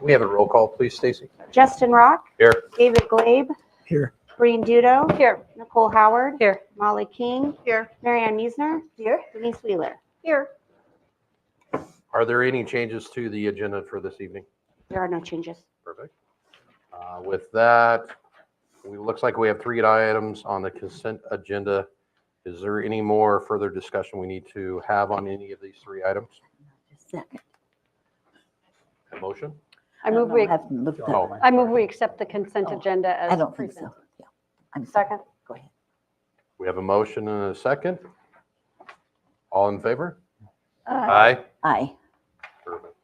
We have a roll call, please, Stacy. Justin Rock. Here. David Glabe. Here. Breen Dudo. Here. Nicole Howard. Here. Molly King. Here. Marianne Miesner. Here. Denise Wheeler. Here. Are there any changes to the agenda for this evening? There are no changes. Perfect. With that, it looks like we have 3 items on the consent agenda. Is there any more further discussion we need to have on any of these 3 items? Second. A motion? I move we accept the consent agenda as I don't think presented. so. Yeah. I'm Second. Go ahead. We have a motion and a second. All in favor? Aye. Aye. Perfect.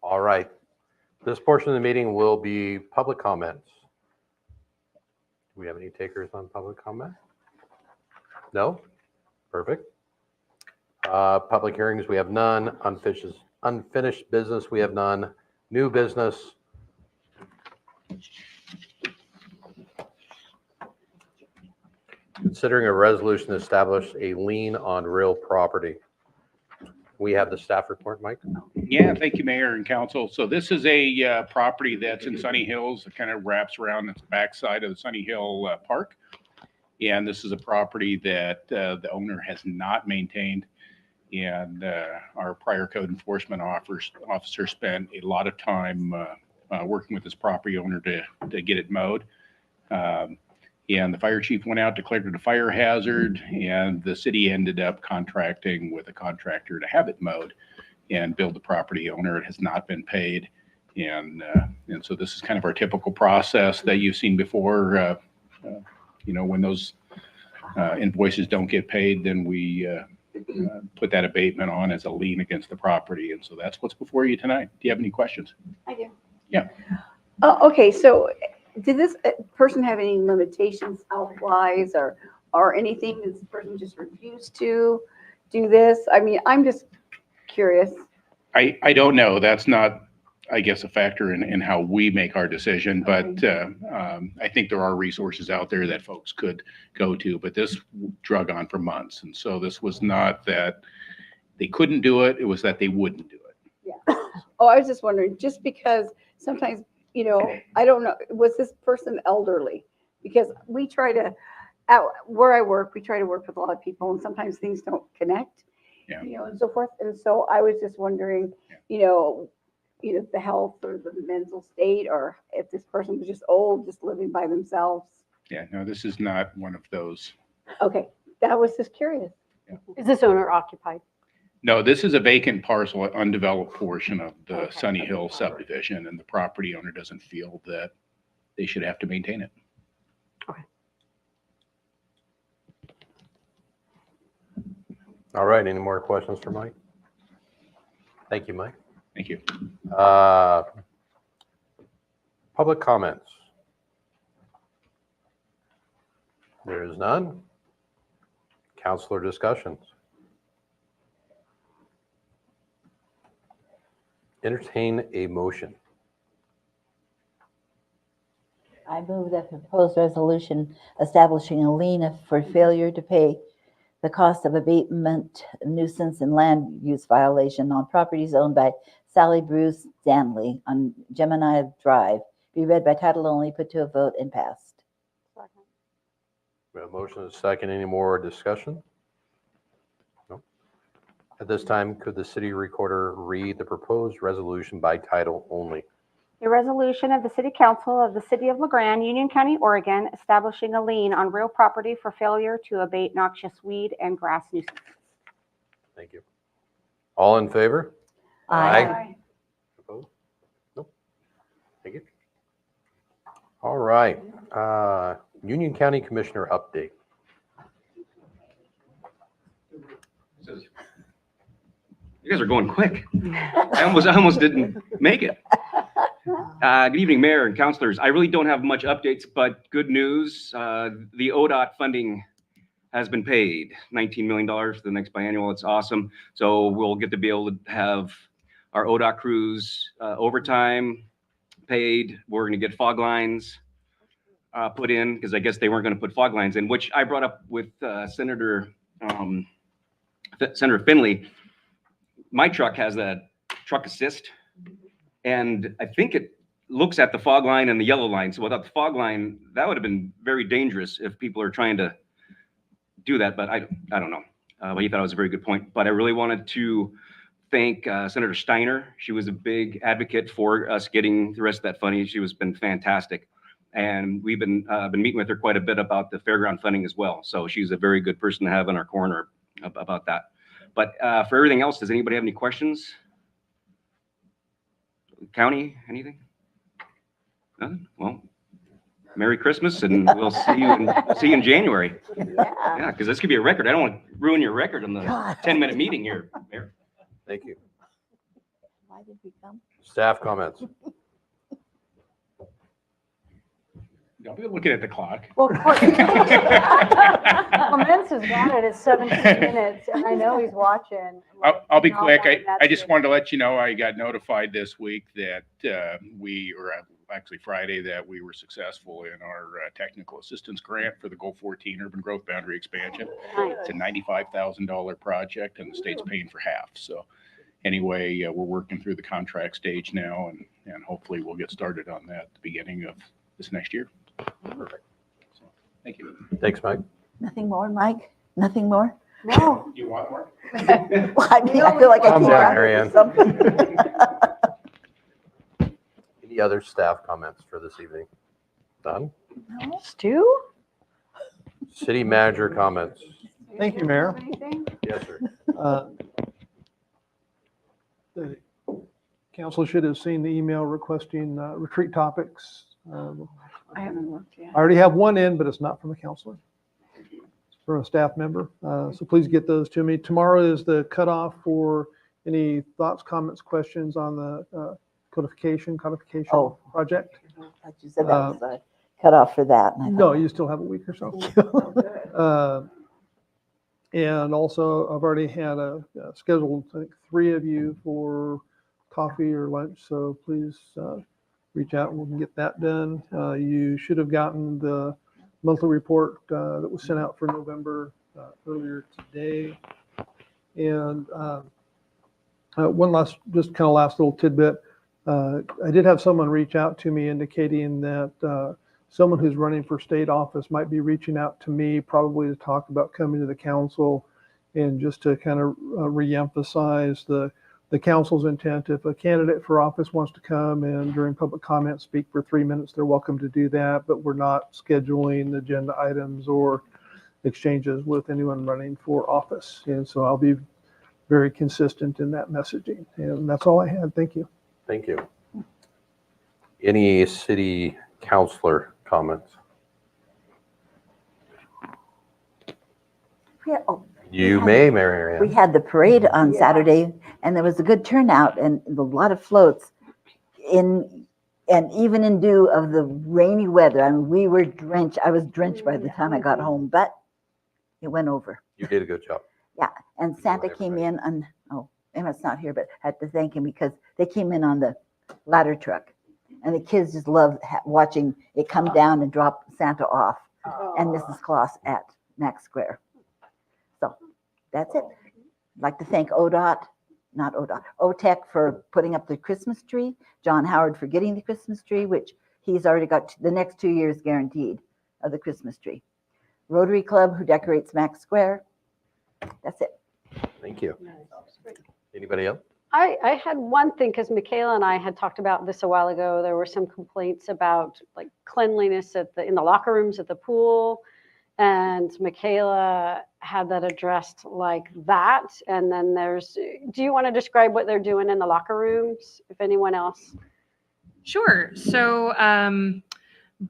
All right. This portion of the meeting will be public comments. Do we have any takers on public comment? No? Perfect. Public hearings, we have none. Unfinished business, we have none. New business. Considering a resolution to establish a lien on real property. We have the staff report, Mike. Yeah, thank you, Mayor and Council. So this is a property that's in Sunny Hills. It kind of wraps around the backside of the Sunny Hill Park. And this is a property that the owner has not maintained. And our prior code enforcement officer spent a lot of time working with this property owner to get it mowed. And the fire chief went out, declared it a fire hazard, and the city ended up contracting with a contractor to have it mowed and build the property owner. It has not been paid. And so this is kind of our typical process that you've seen before. When those invoices don't get paid, then we put that abatement on as a lien against the property. And so that's what's before you tonight. Do you have any questions? I do. Yeah. Okay, so did this person have any limitations health-wise or anything? Does this person just refuse to do this? I mean, I'm just curious. I don't know. That's not, I guess, a factor in how we make our decision, but I think there are resources out there that folks could go to, but this drug on for months. And so this was not that they couldn't do it, it was that they wouldn't do it. Yeah. Oh, I was just wondering, just because sometimes, I don't know, was this person elderly? Because we try to, where I work, we try to work with a lot of people and sometimes things don't connect, and so forth. And so I was just wondering, the health or the mental state, or if this person was just old, just living by themselves. Yeah, no, this is not one of those. Okay, that was just curious. Yeah. Is this owner occupied? No, this is a vacant parcel, undeveloped portion of the Okay. Sunny Hill subdivision, and the property owner doesn't feel that they should have to maintain it. All right. Any more questions for Mike? Thank you, Mike. Thank you. Public comments. There is none. Counselor discussions. Entertain a motion. I move that proposed resolution establishing a lien for failure to pay the cost of abatement, nuisance, and land use violation on properties owned by Sally Bruce Stanley on Gemini Drive be read by title only, put to a vote, and passed. We have a motion and a second. Any more discussion? No. At this time, could the city recorder read the proposed resolution by title only? A resolution of the City Council of the City of LeGrande, Union County, Oregon, establishing a lien on real property for failure to abate noxious weed and grass nuisances. Thank you. All in favor? Aye. Opposed? Nope. Thank you. All right. Union County Commissioner update. You guys are going quick. I almost didn't make it. Good evening, Mayor and councilors. I really don't have much updates, but good news. The ODOT funding has been paid, $19 million for the next biannual. It's awesome. So we'll get to be able to have our ODOT crews overtime paid. We're going to get fog lines put in, because I guess they weren't going to put fog lines in, which I brought up with Senator Finley. My truck has that truck assist, and I think it looks at the fog line and the yellow line. So without the fog line, that would have been very dangerous if people are trying to do that. But I don't know. But he thought it was a very good point. But I really wanted to thank Senator Steiner. She was a big advocate for us getting the rest of that funding. She has been fantastic. And we've been meeting with her quite a bit about the fairground funding as well. So she's a very good person to have in our corner about that. But for everything else, does anybody have any questions? County, anything? Nothing? Well, Merry Christmas, and we'll see you in January. Yeah, because this could be a record. I don't want to ruin your record on the 10-minute meeting here, Mayor. Thank you. Why did we come? Staff comments. Don't be looking at the clock. Well, Clements has got it at 17 minutes, and I know he's watching. I'll be And all quick. that, and I that's just good. wanted to let you know, I got notified this week that actually Friday, that we were successful in our technical assistance grant for the Goal 14 urban growth boundary expansion. It's a $95,000 project, and the state's paying for half. So anyway, we're working through the contract stage now, and hopefully we'll get started on that at the beginning of this next year. So, thank you. Thanks, Mike. Nothing more, Mike? Nothing more? No, You want more? Well, I mean, I feel like I Calm came down, out Mary with something. Any other staff comments for this evening? Done? Stu? City manager comments. Thank you, Mayor. Anything? Yes, sir. The council should have seen the email requesting retreat topics. I haven't looked yet. I already have one in, but it's not from a counselor. It's from a staff member. So please get those to me. Tomorrow is the cutoff for any thoughts, comments, questions on the codification Oh. project. Like you said, that was a cutoff for that. and I No, thought, you still have a week or so. And also, I've already had scheduled, I think, 3 of you for coffee or lunch. So please reach out and we can get that done. You should have gotten the monthly report that was sent out for November earlier today. And one last little tidbit. I did have someone reach out to me indicating that someone who's running for state office might be reaching out to me probably to talk about coming to the council and just to kind of reemphasize the council's intent. If a candidate for office wants to come and during public comment speak for 3 minutes, they're welcome to do that, but we're not scheduling agenda items or exchanges with anyone running for office. And so I'll be very consistent in that messaging. And that's all I had. Thank you. Thank you. Any city councilor comments? yeah, oh, You may, Mary we Ann. had the parade on Saturday, and there was a good turnout and a lot of floats and even in lieu of the rainy weather. I mean, we were drenched. I was drenched by the time I got home, but it went over. You did a good job. And Santa came in on, Emmett's not here, but had to thank him because they came in on the ladder truck. And the kids just love watching it come down and drop Santa off and Mrs. Claus at Max Square. So that's it. I'd like to thank OTEC for putting up the Christmas tree, John Howard for getting the Christmas tree, which he's already got the next 2 years guaranteed of the Christmas tree. Rotary Club, who decorates Max Square. That's it. Thank you. Anybody else? I had one thing, because Michaela and I had talked about this a while ago. There were some complaints about like cleanliness in the locker rooms at the pool. And Michaela had that addressed like that. And then do you want to describe what they're doing in the locker rooms, if anyone else? Sure. So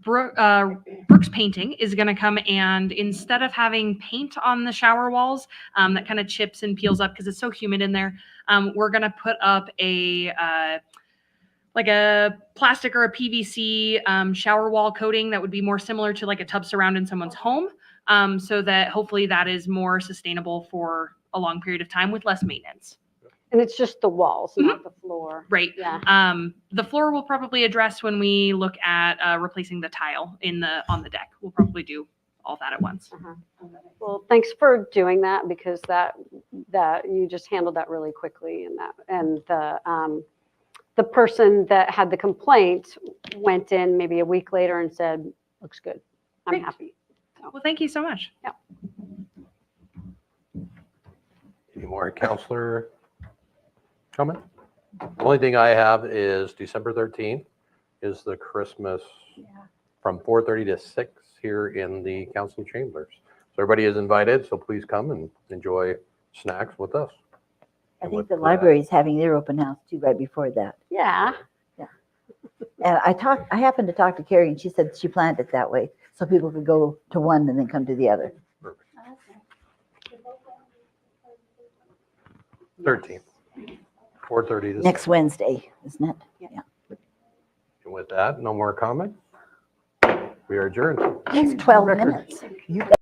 Brooks Painting is going to come, and instead of having paint on the shower walls that kind of chips and peels up because it's so humid in there, we're going to put up a plastic or a PVC shower wall coating that would be more similar to like a tub surround in someone's home, so that hopefully that is more sustainable for a long period of time with less maintenance. And it's just the walls, not the floor. Right. Yeah. The floor will probably address when we look at replacing the tile on the deck. We'll probably do all that at once. Well, thanks for doing that, because that you just handled that really quickly, and the person that had the complaint went in maybe a week later and said, looks good. I'm Great. happy. Well, thank you so much. Any more counselor comment? The only thing I have is December 13th is the Christmas from 4:30 to 6 here in the council chambers. So everybody is invited, so please come and enjoy snacks with us. I And think with the that- library is having their open house too right before that. Yeah. And I happened to talk to Carrie and she said she planned it that way so people could go to one and then come to the other. 13th, 4:30 to 6. Next Wednesday, isn't it? Yeah. And with that, no more comment. We are adjourned. It's 12 minutes. You got